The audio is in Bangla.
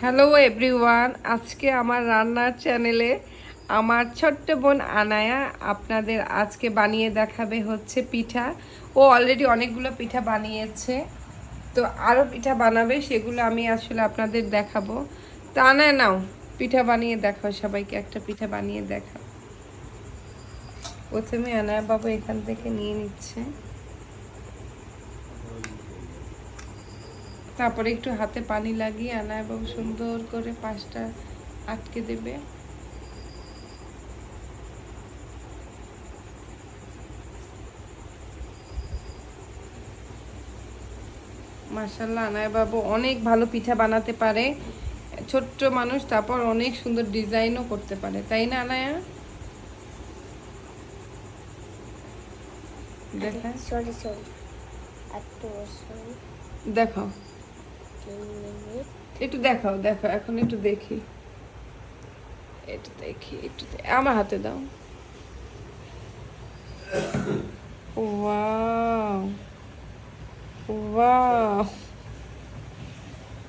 হ্যালো এভরিওয়ান, আজকে আমার রান্নার চ্যানেলে আমার ছোট্ট বোন আনায়া আপনাদের আজকে বানিয়ে দেখাবে হচ্ছে পিঠা। ও অলরেডি অনেকগুলো পিঠা বানিয়েছে, তো আরও পিঠা বানাবে, সেগুলো আমি আসলে আপনাদের দেখাবো। তো আনায়া নাও, পিঠা বানিয়ে দেখাও, সবাইকে একটা পিঠা বানিয়ে দেখাও। প্রথমে আনায়া বাবু এখান থেকে নিয়ে নিচ্ছে, তারপরে একটু হাতে পানি লাগিয়ে আনায়া বাবু সুন্দর করে পাশটা আটকে দেবে। মাশাআল্লাহ, আনায়া বাবু অনেক ভালো পিঠা বানাতে পারে। ছোট্ট মানুষ, তারপর অনেক সুন্দর ডিজাইনও করতে পারে, তাই না আনায়া? দেখা দেখাও, একটু দেখাও, দেখো এখন একটু দেখি, একটু দেখি, আমার হাতে দাও। Wow wow,